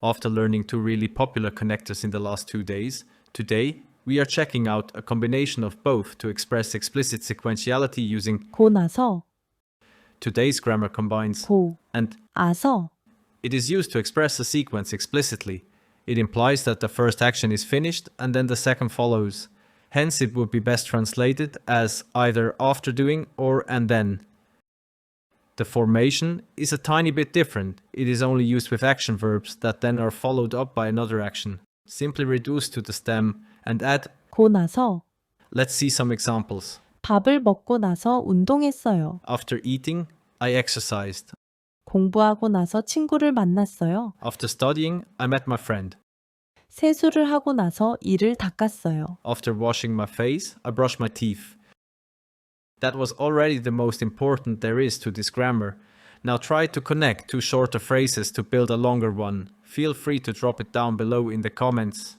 After learning two really popular connectors in the last 2 days, today we are checking out a combination of both to express explicit sequentiality using 고 나서, today's grammar combines 고, and 아서, it is used to express a sequence explicitly. It implies that the first action is finished and then the second follows. Hence it would be best translated as either after doing or and then. The formation is a tiny bit different. It is only used with action verbs that then are followed up by another action. Simply reduce to the stem and add. 고 나서, Let's see some examples. 밥을 먹고 나서 운동했어요. After eating, I exercised. 공부하고 나서 친구를 만났어요. After studying, I met my friend. 세수를 하고 나서 이를 닦았어요. After washing my face, I brushed my teeth. That was already the most important there is to this grammar. Now try to connect two shorter phrases to build a longer one. Feel free to drop it down below in the comments.